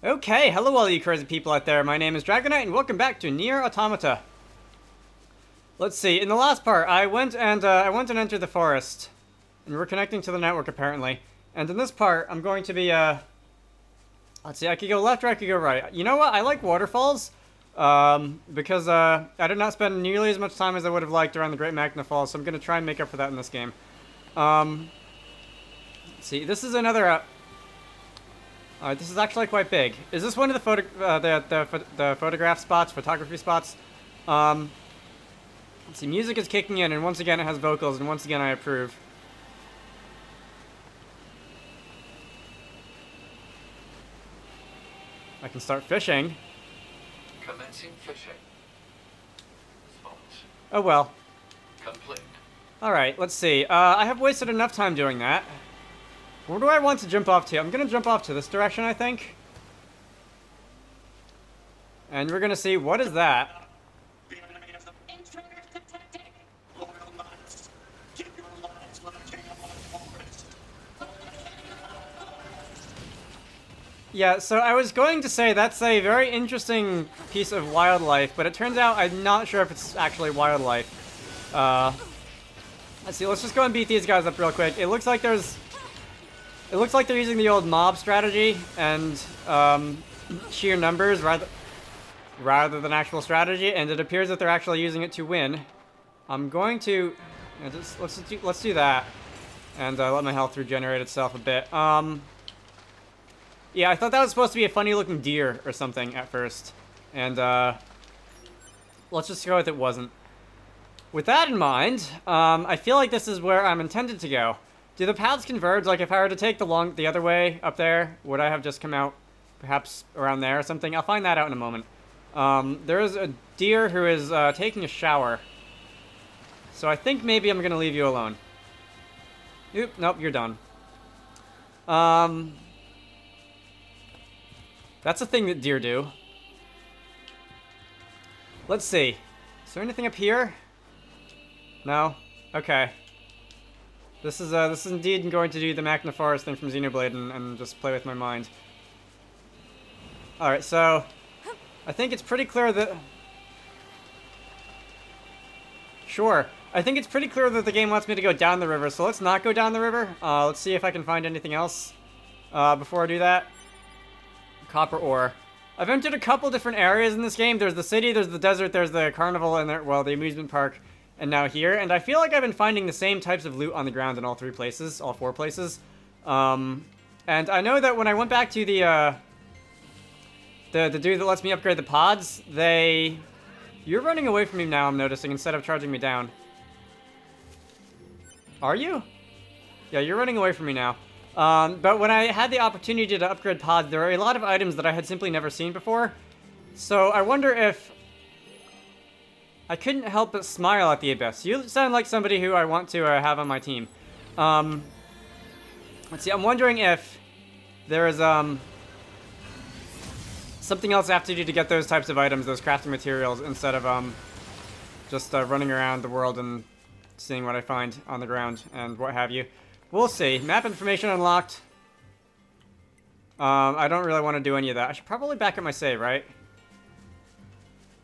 Okay, hello all you crazy people out there. My name is Dragonite, and welcome back to NieR Automata. Let's see. In the last part, I went and entered the forest, and we're connecting to the network apparently. And in this part, I'm going to be let's see. I could go left or I could go right. You know what? I like waterfalls, because I did not spend nearly as much time as I would have liked around the Great Magna Falls, so I'm gonna try and make up for that in this game. Let's see. This is another. This is actually quite big. Is this one of the photograph spots, photography spots? Let's see, music is kicking in, and once again it has vocals, and once again I approve. I can start fishing. Commencing fishing. Spot. Oh well. Complete. Alright, let's see. I have wasted enough time doing that. Where do I want to jump off to? I'm gonna jump off to this direction, I think. And we're gonna see, what is that? Yeah, so I was going to say that's a very interesting piece of wildlife, but it turns out I'm not sure if it's actually wildlife. Let's see, let's just go and beat these guys up real quick. It looks like they're using the old mob strategy and sheer numbers rather than actual strategy, and it appears that they're actually using it to win. I'm going to let's do that, and let my health regenerate itself a bit. Yeah, I thought that was supposed to be a funny-looking deer or something at first, and let's just go with it wasn't. With that in mind, I feel like this is where I'm intended to go. Do the paths converge? Like, if I were to take the other way up there, would I have just come out perhaps around there or something? I'll find that out in a moment. There is a deer who is taking a shower. So I think maybe I'm going to leave you alone. Oop, nope, you're done. That's a thing that deer do. Let's see. Is there anything up here? No? Okay. This is indeed going to do the Magna Forest thing from Xenoblade and just play with my mind. Alright, so I think it's pretty clear that... Sure. I think it's pretty clear that the game wants me to go down the river, so let's not go down the river. Let's see if I can find anything else before I do that. Copper ore. I've entered a couple different areas in this game. There's the city, there's the desert, there's the carnival, and the amusement park. And now here, and I feel like I've been finding the same types of loot on the ground in all four places. And I know that when I went back to the dude that lets me upgrade the pods, you're running away from me now, I'm noticing, instead of charging me down. Are you? Yeah, you're running away from me now. But when I had the opportunity to upgrade pods, there are a lot of items that I had simply never seen before. So I wonder if I couldn't help but smile at the Abyss. You sound like somebody who I want to have on my team. Let's see, I'm wondering if there is something else I have to do to get those types of items, those crafting materials, instead of just running around the world and seeing what I find on the ground and what have you. We'll see. Map information unlocked. I don't really want to do any of that. I should probably back up my save, right?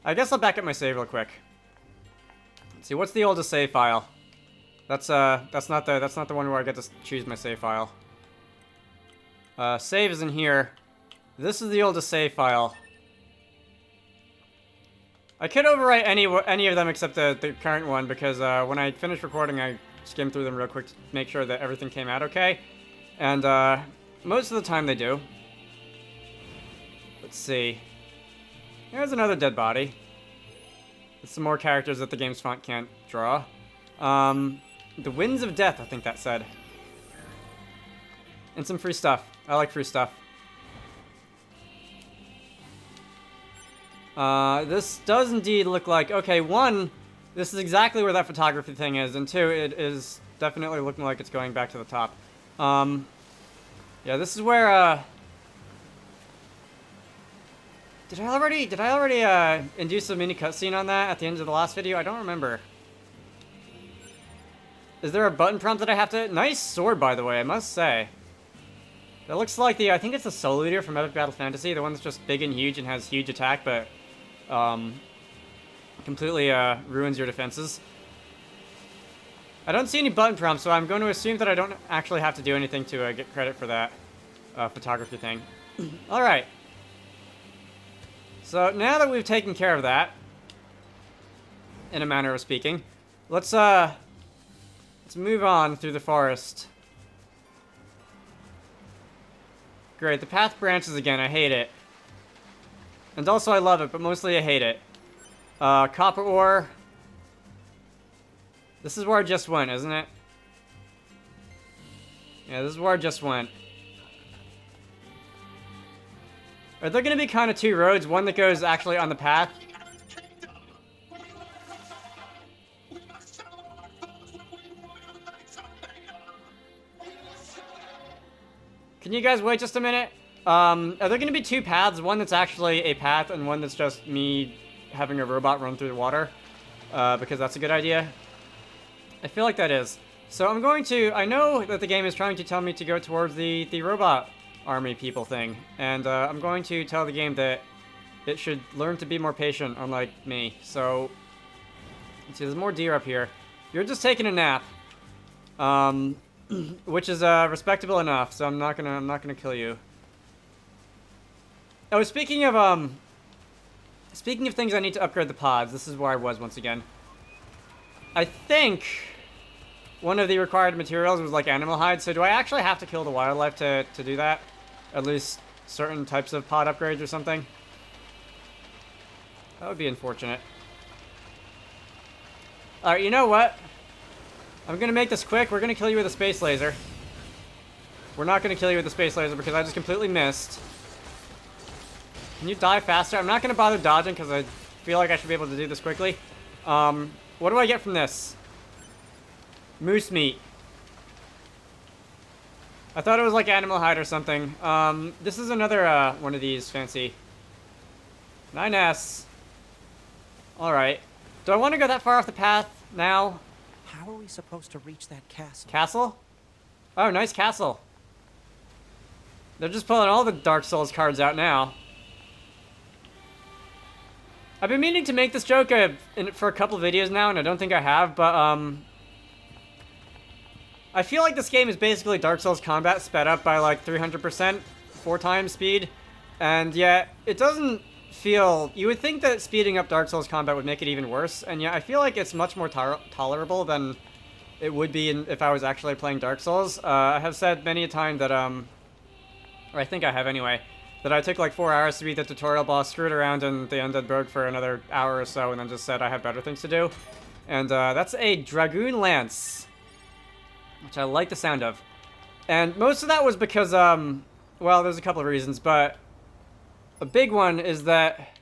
I guess I'll back up my save real quick. Let's see, what's the oldest save file? That's not the one where I get to choose my save file. Save is in here. This is the oldest save file. I could overwrite any of them except the current one, because when I finish recording, I skimmed through them real quick to make sure that everything came out okay. And most of the time they do. Let's see. There's another dead body. There's some more characters that the game's font can't draw. The Winds of Death, I think that said. And some free stuff. I like free stuff. This does indeed look like... Okay, one, this is exactly where that photography thing is, and two, it is definitely looking like it's going back to the top. Yeah, this is where, Did I already induce a mini cutscene on that at the end of the last video? I don't remember. Is there a button prompt that I have to... Nice sword, by the way, I must say. That looks like I think it's the Soul Eater from Epic Battle Fantasy, the one that's just big and huge and has huge attack, but completely ruins your defenses. I don't see any button prompts, so I'm going to assume that I don't actually have to do anything to get credit for that photography thing. Alright. So now that we've taken care of that, in a manner of speaking, let's move on through the forest. Great, the path branches again. I hate it. And also I love it, but mostly I hate it. Copper ore. This is where I just went, isn't it? Yeah, this is where I just went. Are there going to be kind of two roads? One that goes actually on the path? Can you guys wait just a minute? Are there going to be two paths? One that's actually a path and one that's just me having a robot run through the water? Because that's a good idea. I feel like that is. So I'm going to... I know that the game is trying to tell me to go towards the robot army people thing. And I'm going to tell the game that it should learn to be more patient, unlike me. So... Let's see, there's more deer up here. You're just taking a nap. Which is respectable enough, so I'm not gonna kill you. Oh, speaking of things I need to upgrade the pods, this is where I was once again. I think one of the required materials was like animal hide, so do I actually have to kill the wildlife to do that? At least certain types of pod upgrades or something? That would be unfortunate. Alright, you know what? I'm gonna make this quick. We're gonna kill you with a space laser. We're not gonna kill you with a space laser because I just completely missed. Can you die faster? I'm not gonna bother dodging because I feel like I should be able to do this quickly. What do I get from this? Moose meat. I thought it was like animal hide or something. This is another one of these fancy. 9S. Alright. Do I want to go that far off the path now? How are we supposed to reach that castle? Castle? Oh, nice castle. They're just pulling all the Dark Souls cards out now. I've been meaning to make this joke for a couple of videos now, and I don't think I have, but, I feel like this game is basically Dark Souls combat sped up by, like, 300%, 4 times speed, and yet, it doesn't feel... You would think that speeding up Dark Souls combat would make it even worse, and yet I feel like it's much more tolerable than it would be if I was actually playing Dark Souls. I have said many a time that, or I think I have anyway, that I took like 4 hours to beat the tutorial boss, screwed around in the Undead Burg for another hour or so, and then just said I have better things to do. And that's a Dragoon Lance, which I like the sound of. And most of that was because, well, there's a couple of reasons, but a big one is that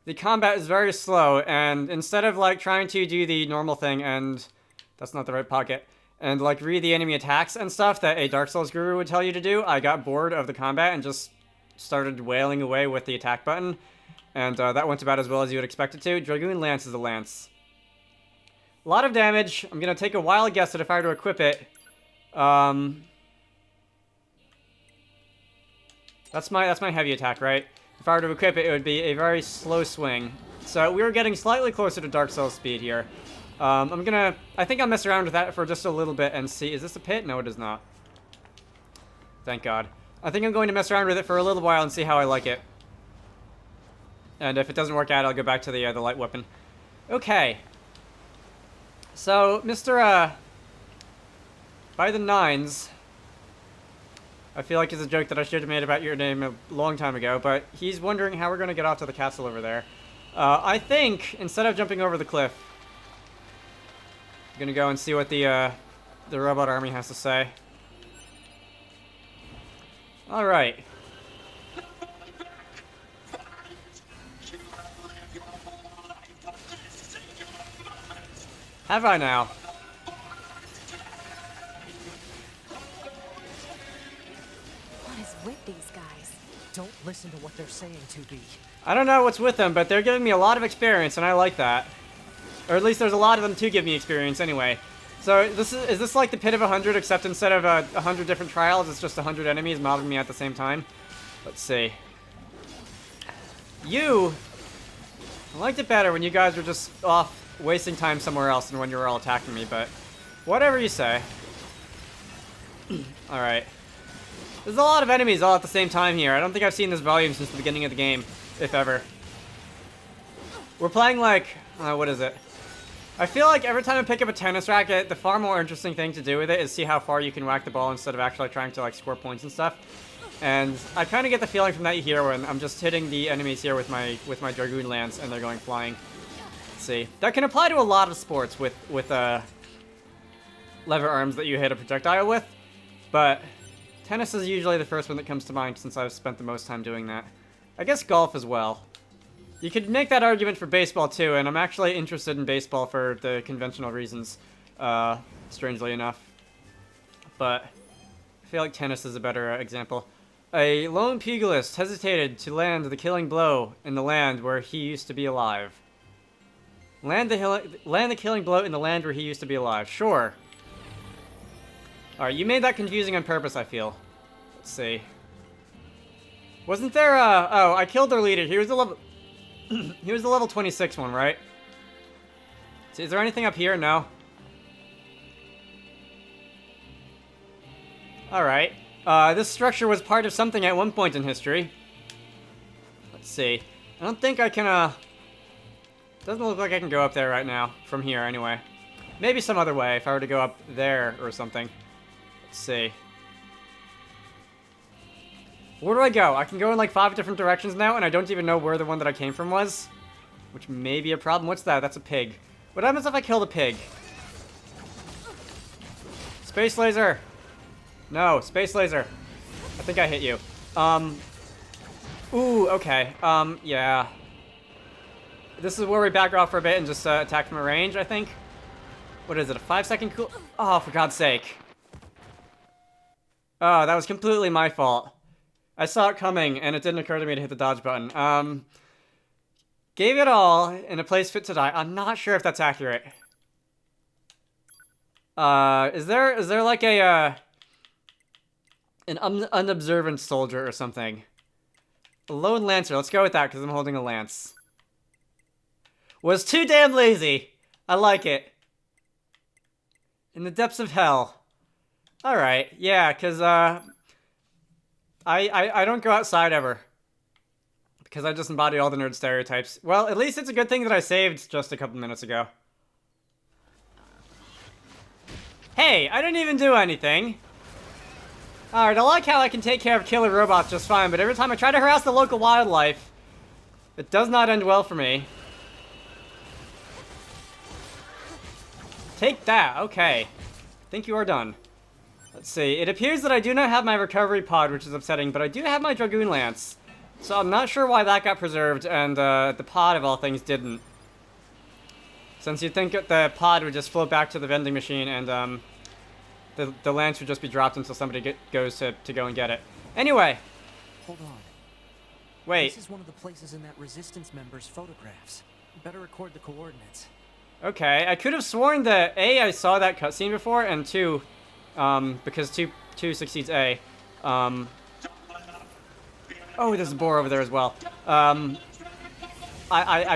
the combat is very slow, and instead of like trying to do the normal thing, and that's not the right pocket, and like read the enemy attacks and stuff that a Dark Souls guru would tell you to do, I got bored of the combat and just started wailing away with the attack button, and that went about as well as you would expect it to. Dragoon Lance is a lance. A lot of damage. I'm gonna take a wild guess that if I were to equip it, that's my heavy attack, right? If I were to equip it, it would be a very slow swing. So we were getting slightly closer to Dark Souls speed here. I think I'll mess around with that for just a little bit and see. Is this a pit? No, it is not. Thank God. I think I'm going to mess around with it for a little while and see how I like it. And if it doesn't work out, I'll go back to the light weapon. Okay. So, Mr. By the Nines, I feel like it's a joke that I should have made about your name a long time ago, but he's wondering how we're going to get off to the castle over there. I think, instead of jumping over the cliff, I'm going to go and see what the robot army has to say. Alright. Have I now? What is with these guys? Don't listen to what they're saying, 2B. I don't know what's with them, but they're giving me a lot of experience, and I like that. Or at least there's a lot of them to give me experience anyway. So is this like the Pit of 100, except instead of 100 different trials, it's just 100 enemies mobbing me at the same time? Let's see. I liked it better when you guys were just off wasting time somewhere else than when you were all attacking me, but whatever you say. Alright. There's a lot of enemies all at the same time here. I don't think I've seen this volume since the beginning of the game, if ever. We're playing like, what is it? I feel like every time I pick up a tennis racket, the far more interesting thing to do with it is see how far you can whack the ball instead of actually trying to like score points and stuff. And I kind of get the feeling from that here when I'm just hitting the enemies here with my Dragoon Lance and they're going flying. Let's see. That can apply to a lot of sports with lever arms that you hit a projectile with, but tennis is usually the first one that comes to mind since I've spent the most time doing that. I guess golf as well. You could make that argument for baseball too, and I'm actually interested in baseball for the conventional reasons, strangely enough. But I feel like tennis is a better example. A lone pugilist hesitated to land the killing blow in the land where he used to be alive. Land the killing blow in the land where he used to be alive. Sure. Alright, you made that confusing on purpose, I feel. Let's see. Wasn't there oh, I killed their leader. He was the level... he was the level 26 one, right? So is there anything up here? No. Alright. This structure was part of something at one point in history. Let's see. I don't think I can, doesn't look like I can go up there right now. From here, anyway. Maybe some other way, if I were to go up there or something. Let's see. Where do I go? I can go in like 5 different directions now, and I don't even know where the one that I came from was. Which may be a problem. What's that? That's a pig. What happens if I kill the pig? Space laser! No, space laser. I think I hit you. Ooh, okay. Yeah. This is where we back off for a bit and just attack from a range, I think. What is it, a 5-second cool? Oh, for God's sake. Oh, that was completely my fault. I saw it coming, and it didn't occur to me to hit the dodge button. Gave it all in a place fit to die. I'm not sure if that's accurate. Is there like a, an unobservant soldier or something? A lone lancer. Let's go with that, because I'm holding a lance. Was too damn lazy. I like it. In the depths of hell. Alright, yeah, because, I don't go outside ever. Because I just embody all the nerd stereotypes. Well, at least it's a good thing that I saved just a couple minutes ago. Hey, I didn't even do anything. Alright, I like how I can take care of killer robots just fine, but every time I try to harass the local wildlife, it does not end well for me. Take that, okay. I think you are done. Let's see, it appears that I do not have my recovery pod, which is upsetting, but I do have my Dragoon Lance. So I'm not sure why that got preserved, and the pod, of all things, didn't. Since you'd think that the pod would just float back to the vending machine, and the lance would just be dropped until somebody goes to go and get it. Anyway. Hold on. Wait. This is one of the places in that resistance member's photographs. Better record the coordinates. Okay, I could have sworn that A, I saw that cutscene before, and 2, because 2 succeeds A. Oh, there's a boar over there as well. I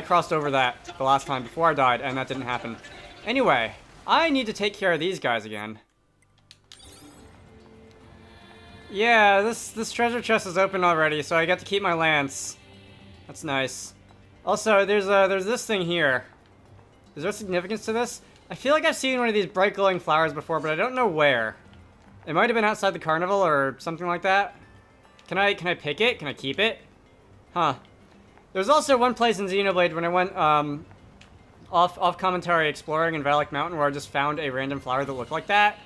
crossed over that the last time before I died, and that didn't happen. Anyway, I need to take care of these guys again. Yeah, this treasure chest is open already, so I get to keep my lance. That's nice. Also, there's this thing here. Is there significance to this? I feel like I've seen one of these bright glowing flowers before, but I don't know where. It might have been outside the carnival or something like that. Can I pick it? Can I keep it? Huh. There's also one place in Xenoblade when I went off commentary exploring in Valak Mountain where I just found a random flower that looked like that.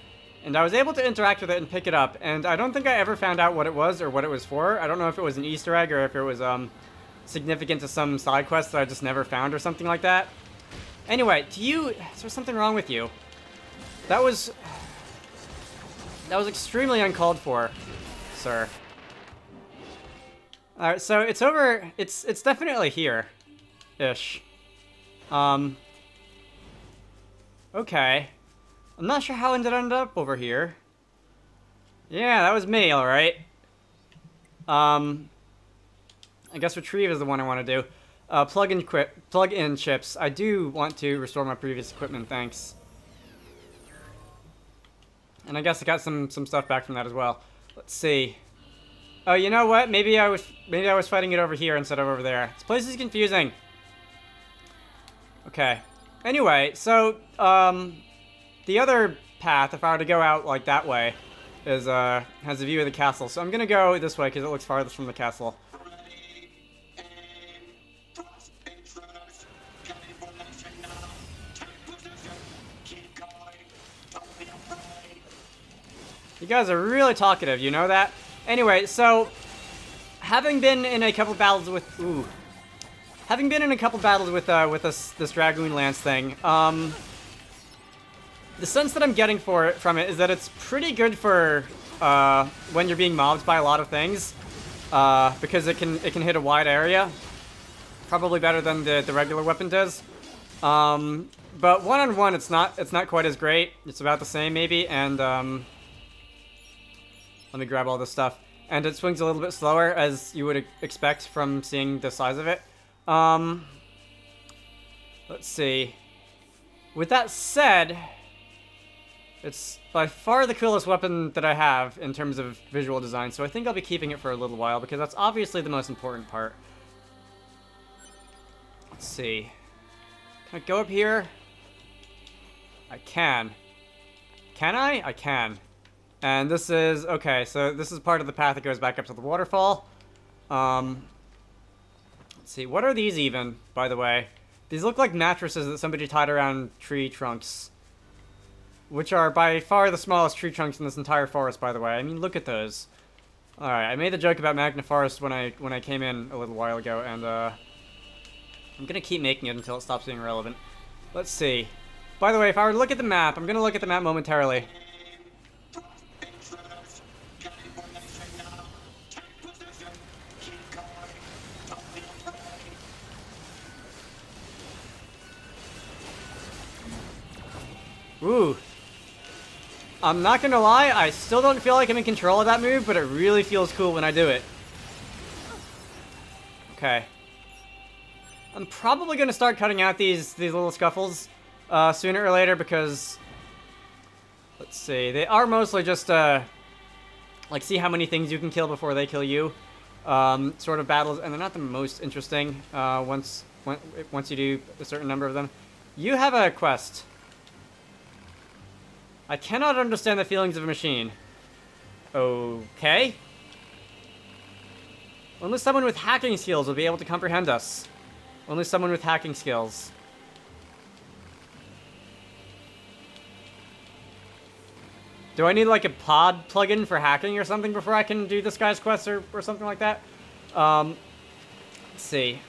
And I was able to interact with it and pick it up. And I don't think I ever found out what it was or what it was for. I don't know if it was an Easter egg or if it was significant to some side quest that I just never found or something like that. Anyway, is there something wrong with you? That was extremely uncalled for, sir. Alright, so it's over, it's definitely here-ish. Okay. I'm not sure how it ended up over here. Yeah, that was me, alright. I guess retrieve is the one I want to do. Plug-in chips. I do want to restore my previous equipment, thanks. And I guess I got some stuff back from that as well. Let's see. Oh, you know what? Maybe I was fighting it over here instead of over there. This place is confusing. Okay. Anyway, so the other path, if I were to go out like that way, is has a view of the castle. So I'm gonna go this way because it looks farthest from the castle. You guys are really talkative, you know that? Anyway, so having been in a couple battles with this Dragoon Lance thing, the sense that I'm getting from it is that it's pretty good for when you're being mobbed by a lot of things, because it can hit a wide area, probably better than the regular weapon does. But one-on-one, it's not quite as great. It's about the same maybe, and let me grab all this stuff. And it swings a little bit slower, as you would expect from seeing the size of it. Let's see. With that said, it's by far the coolest weapon that I have in terms of visual design, so I think I'll be keeping it for a little while, because that's obviously the most important part. Let's see. Can I go up here? I can. Can I? I can. And this is, okay, so this is part of the path that goes back up to the waterfall. Let's see, what are these even, by the way? These look like mattresses that somebody tied around tree trunks. Which are by far the smallest tree trunks in this entire forest, by the way. I mean, look at those. Alright, I made the joke about Magna Forest when I came in a little while ago, and I'm gonna keep making it until it stops being relevant. Let's see. By the way, if I were to look at the map, I'm gonna look at the map momentarily. Ooh. I'm not gonna lie, I still don't feel like I'm in control of that move, but it really feels cool when I do it. Okay. I'm probably gonna start cutting out these little scuffles sooner or later, because let's see, they are mostly just like see how many things you can kill before they kill you sort of battles, and they're not the most interesting once you do a certain number of them. You have a quest. I cannot understand the feelings of a machine. Okay. Only someone with hacking skills will be able to comprehend us. Only someone with hacking skills. Do I need like a pod plugin for hacking or something before I can do this guy's quest or something like that? Let's see.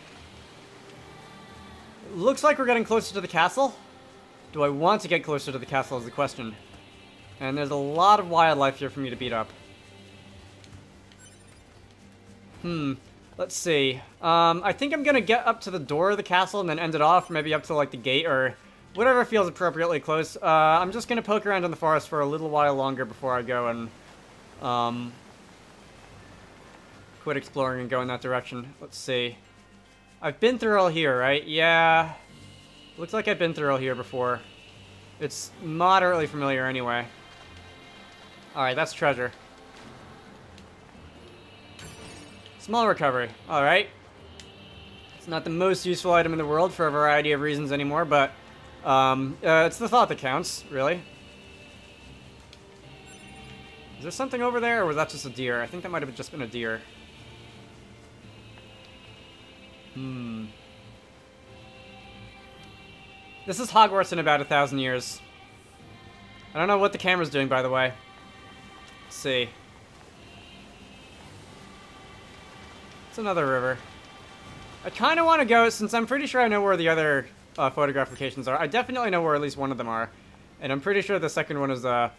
Looks like we're getting closer to the castle. Do I want to get closer to the castle is the question. And there's a lot of wildlife here for me to beat up. Let's see. I think I'm gonna get up to the door of the castle and then end it off, maybe up to like the gate or whatever feels appropriately close. I'm just gonna poke around in the forest for a little while longer before I go and quit exploring and go in that direction. Let's see. I've been through all here, right? Yeah. Looks like I've been through all here before. It's moderately familiar anyway. Alright, that's treasure. Small recovery. Alright. It's not the most useful item in the world for a variety of reasons anymore, but it's the thought that counts, really. Is there something over there, or was that just a deer? I think that might have just been a deer. This is Hogwarts in about 1,000 years. I don't know what the camera's doing, by the way. Let's see. It's another river. I kind of want to go, since I'm pretty sure I know where the other photograph locations are. I definitely know where at least one of them are. And I'm pretty sure the second one is the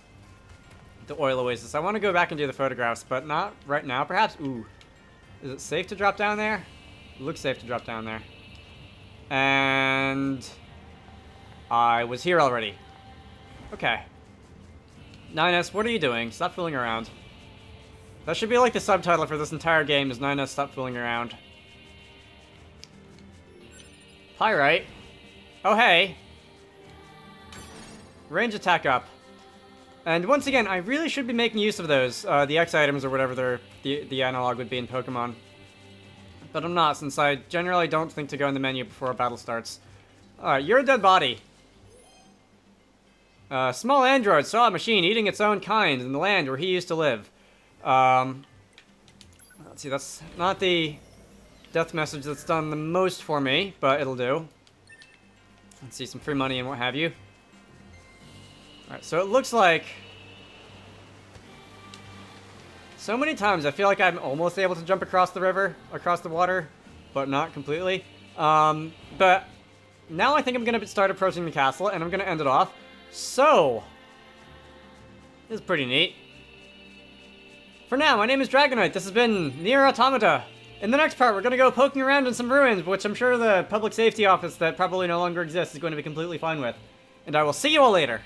oil oasis. I want to go back and do the photographs, but not right now, perhaps. Ooh. Is it safe to drop down there? It looks safe to drop down there. And I was here already. Okay. 9S, what are you doing? Stop fooling around. That should be like the subtitle for this entire game is 9S, stop fooling around. Pyrite. Oh, hey. Range attack up. And once again, I really should be making use of those, the X items or whatever the analog would be in Pokemon. But I'm not, since I generally don't think to go in the menu before a battle starts. Alright, you're a dead body. Small android saw a machine eating its own kind in the land where he used to live. Let's see, that's not the death message that's done the most for me, but it'll do. Let's see, some free money and what have you. Alright, so it looks like... So many times I feel like I'm almost able to jump across the river, across the water, but not completely. But now I think I'm going to start approaching the castle, and I'm going to end it off. So, this is pretty neat. For now, my name is Dragonite. This has been NieR Automata. In the next part, we're going to go poking around in some ruins, which I'm sure the public safety office that probably no longer exists is going to be completely fine with. And I will see you all later.